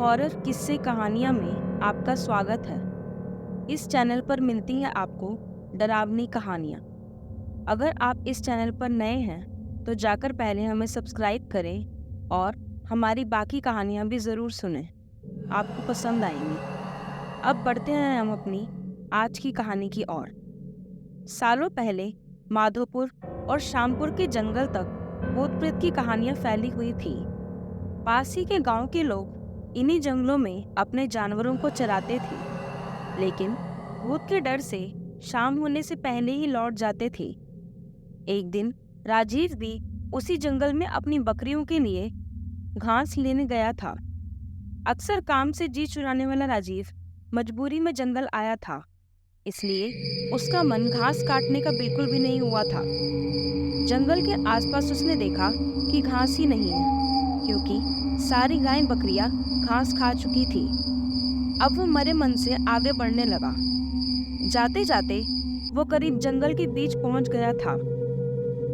Horror किस्से कहानियाँ में आपका स्वागत है। इस चैनल पर मिलती हैं आपको डरावनी कहानियाँ। अगर आप इस चैनल पर नए हैं तो जाकर पहले हमें सब्सक्राइब करें और हमारी बाकी कहानियाँ भी ज़रूर सुनें, आपको पसंद आएंगी। अब बढ़ते हैं हम अपनी आज की कहानी की ओर। सालों पहले माधोपुर और श्यामपुर के जंगल तक भूत प्रेत की कहानियाँ फैली हुई थी। पास ही के गांव के लोग इन्हीं जंगलों में अपने जानवरों को चराते थे, लेकिन भूत के डर से शाम होने से पहले ही लौट जाते थे। एक दिन राजीव भी उसी जंगल में अपनी बकरियों के लिए घास लेने गया था। अक्सर काम से जी चुराने वाला राजीव मजबूरी में जंगल आया था, इसलिए उसका मन घास काटने का बिल्कुल भी नहीं हुआ था। जंगल के आसपास उसने देखा कि घास ही नहीं है, क्योंकि सारी गाय बकरियां घास खा चुकी थी। अब वो मरे मन से आगे बढ़ने लगा। जाते जाते वो करीब जंगल के बीच पहुंच गया था।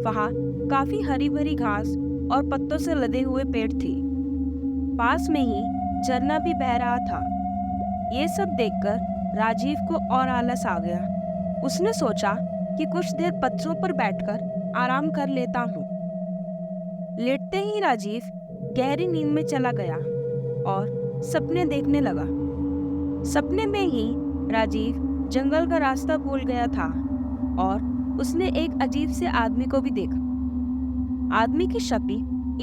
वहां काफी हरी भरी घास और पत्तों से लदे हुए पेड़ थे। पास में ही झरना भी बह रहा था। ये सब देखकर राजीव को और आलस आ गया। उसने सोचा कि कुछ देर पत्थरों पर बैठकर आराम कर लेता हूँ। लेटते ही राजीव गहरी नींद में चला गया और सपने देखने लगा। सपने में ही राजीव जंगल का रास्ता भूल गया था और उसने एक अजीब से आदमी को भी देखा। आदमी की शक्ल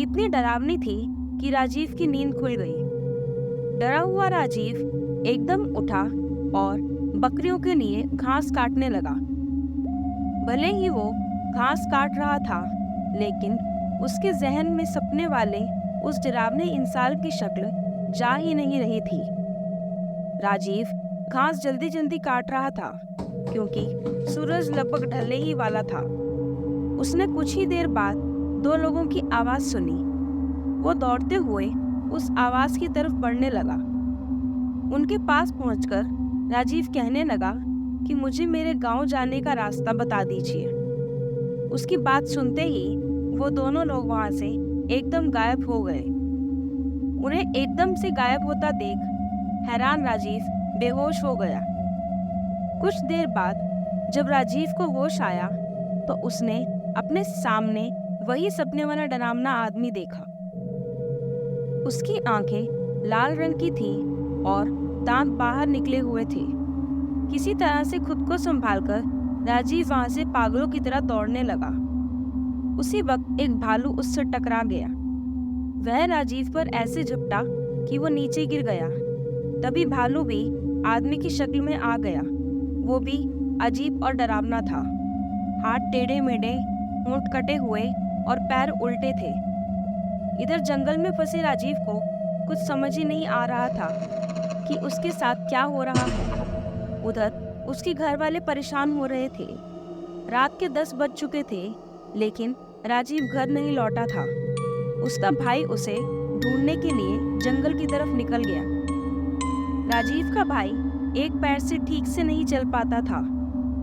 इतनी डरावनी थी कि राजीव की नींद खुल गई। डरा हुआ राजीव एकदम उठा और बकरियों के लिए घास काटने लगा। भले ही वो घास काट रहा था, लेकिन उसके जहन में सपने वाले उस डरावने इंसान की शक्ल जा ही नहीं रही थी। राजीव घास जल्दी जल्दी काट रहा था, क्योंकि सूरज लगभग ढलने ही वाला था। उसने कुछ ही देर बाद दो लोगों की आवाज सुनी। वो दौड़ते हुए उस आवाज की तरफ बढ़ने लगा। उनके पास पहुंचकर राजीव कहने लगा कि मुझे मेरे गांव जाने का रास्ता बता दीजिए। उसकी बात सुनते ही वो दोनों लोग वहां से एकदम गायब हो गए। उन्हें एकदम से गायब होता देख हैरान राजीव बेहोश हो गया। कुछ देर बाद जब राजीव को होश आया तो उसने अपने सामने वही सपने वाला डरावना आदमी देखा। उसकी आंखें लाल रंग की थी और दांत बाहर निकले हुए थे। किसी तरह से खुद को संभालकर राजीव वहां से पागलों की तरह दौड़ने लगा। उसी वक्त एक भालू उससे टकरा गया। वह राजीव पर ऐसे झपटा कि वो नीचे गिर गया। तभी भालू भी आदमी की शक्ल में आ गया। वो भी अजीब और डरावना था। हाथ टेढ़े मेढ़े, होंठ कटे हुए और पैर उल्टे थे। इधर जंगल में फंसे राजीव को कुछ समझ ही नहीं आ रहा था कि उसके साथ क्या हो रहा है। उधर उसके घर वाले परेशान हो रहे थे। रात के 10 बज चुके थे, लेकिन राजीव घर नहीं लौटा था। उसका भाई उसे ढूंढने के लिए जंगल की तरफ निकल गया। राजीव का भाई एक पैर से ठीक से नहीं चल पाता था,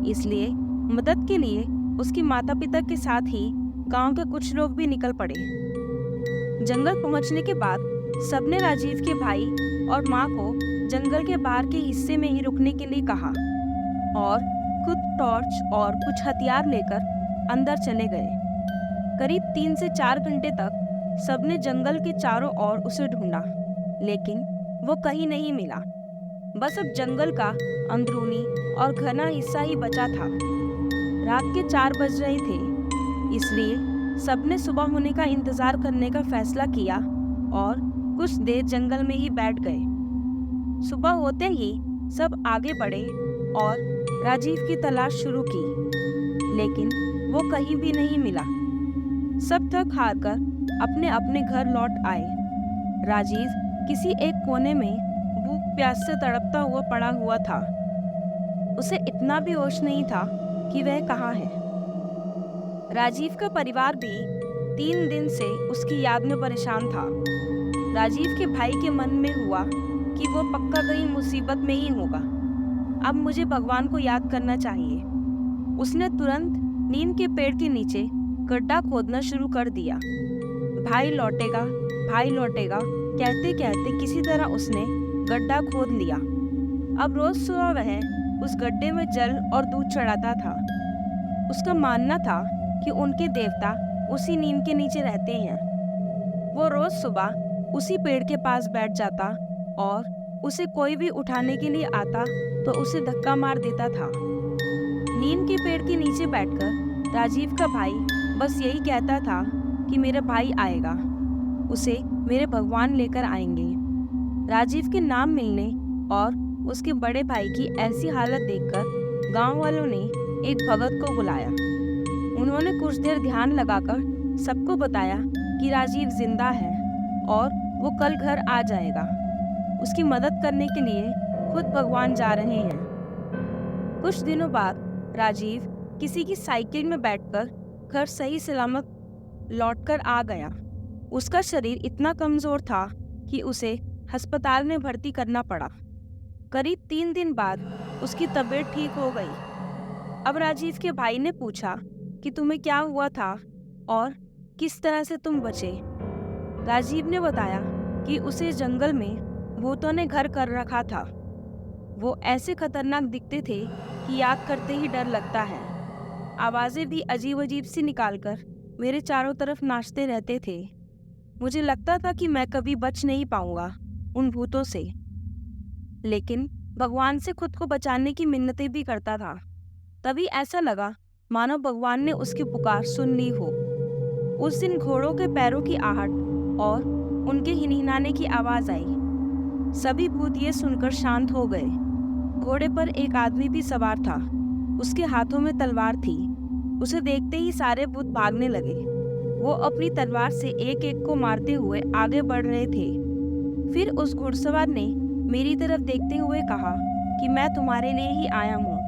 इसलिए मदद के लिए उसके माता पिता के साथ ही गांव के कुछ लोग भी निकल पड़े। जंगल पहुंचने के बाद सबने राजीव के भाई और माँ को जंगल के बाहर के हिस्से में ही रुकने के लिए कहा और खुद टॉर्च और कुछ हथियार लेकर अंदर चले गए। करीब 3 से 4 घंटे तक सबने जंगल के चारों ओर उसे ढूंढा, लेकिन वो कहीं नहीं मिला। बस अब जंगल का अंदरूनी और घना हिस्सा ही बचा था। रात के 4 बज रहे थे, इसलिए सबने सुबह होने का इंतजार करने का फैसला किया और कुछ देर जंगल में ही बैठ गए। सुबह होते ही सब आगे बढ़े और राजीव की तलाश शुरू की, लेकिन वो कहीं भी नहीं मिला। सब थक हार कर अपने अपने घर लौट आए। राजीव किसी एक कोने में भूख प्यास से तड़पता हुआ पड़ा हुआ था। उसे इतना भी होश नहीं था कि वह कहाँ है। राजीव का परिवार भी 3 दिन से उसकी याद में परेशान था। राजीव के भाई के मन में हुआ कि वो पक्का कहीं मुसीबत में ही होगा। अब मुझे भगवान को याद करना चाहिए। उसने तुरंत नीम के पेड़ के नीचे गड्ढा खोदना शुरू कर दिया। भाई लौटेगा कहते कहते किसी तरह उसने गड्ढा खोद लिया। अब रोज सुबह वह उस गड्ढे में जल और दूध चढ़ाता था। उसका मानना था कि उनके देवता उसी नीम के नीचे रहते हैं। वो रोज सुबह उसी पेड़ के पास बैठ जाता और उसे कोई भी उठाने के लिए आता तो उसे धक्का मार देता था। नीम के पेड़ के नीचे बैठकर राजीव का भाई बस यही कहता था कि मेरा भाई आएगा, उसे मेरे भगवान लेकर आएंगे। राजीव के नाम मिलने और उसके बड़े भाई की ऐसी हालत देखकर गांव वालों ने एक भगत को बुलाया। उन्होंने कुछ देर ध्यान लगाकर सबको बताया कि राजीव जिंदा है और वो कल घर आ जाएगा। उसकी मदद करने के लिए खुद भगवान जा रहे हैं। कुछ दिनों बाद राजीव किसी की साइकिल में बैठकर घर सही सलामत लौटकर आ गया। उसका शरीर इतना कमजोर था कि उसे अस्पताल में भर्ती करना पड़ा। करीब 3 दिन बाद उसकी तबीयत ठीक हो गई। अब राजीव के भाई ने पूछा कि तुम्हें क्या हुआ था और किस तरह से तुम बचे। राजीव ने बताया कि उसे जंगल में भूतों ने घर कर रखा था। वो ऐसे खतरनाक दिखते थे कि याद करते ही डर लगता है। आवाज़ें भी अजीब अजीब सी निकालकर मेरे चारों तरफ नाचते रहते थे। मुझे लगता था कि मैं कभी बच नहीं पाऊंगा उन भूतों से, लेकिन भगवान से खुद को बचाने की मिन्नतें भी करता था। तभी ऐसा लगा मानो भगवान ने उसकी पुकार सुन ली हो। उस दिन घोड़ों के पैरों की आहट और उनके हिनहिनाने की आवाज़ आई। सभी भूत ये सुनकर शांत हो गए। घोड़े पर एक आदमी भी सवार था। उसके हाथों में तलवार थी। उसे देखते ही सारे भूत भागने लगे। वो अपनी तलवार से एक एक को मारते हुए आगे बढ़ रहे थे। फिर उस घुड़सवार ने मेरी तरफ देखते हुए कहा कि मैं तुम्हारे लिए ही आया हूँ।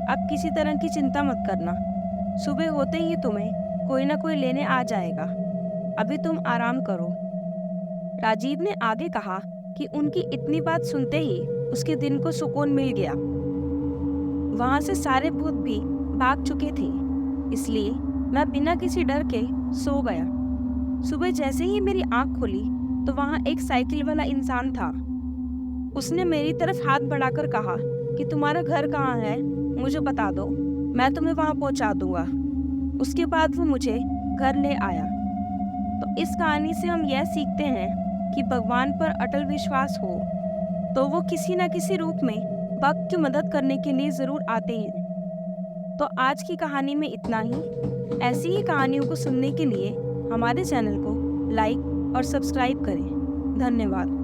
अब किसी तरह की चिंता मत करना। सुबह होते ही तुम्हें कोई ना कोई लेने आ जाएगा। अभी तुम आराम करो। राजीव ने आगे कहा कि उनकी इतनी बात सुनते ही उसके दिन को सुकून मिल गया। वहां से सारे भूत भी भाग चुके थे, इसलिए मैं बिना किसी डर के सो गया। सुबह जैसे ही मेरी आंख खुली तो वहां एक साइकिल वाला इंसान था। उसने मेरी तरफ हाथ बढ़ाकर कहा कि तुम्हारा घर कहाँ है, मुझे बता दो, मैं तुम्हें वहां पहुंचा दूंगा। उसके बाद वो मुझे घर ले आया। तो इस कहानी से हम यह सीखते हैं कि भगवान पर अटल विश्वास हो तो वो किसी न किसी रूप में भक्त की मदद करने के लिए ज़रूर आते हैं। तो आज की कहानी में इतना ही। ऐसी ही कहानियों को सुनने के लिए हमारे चैनल को लाइक और सब्सक्राइब करें। धन्यवाद।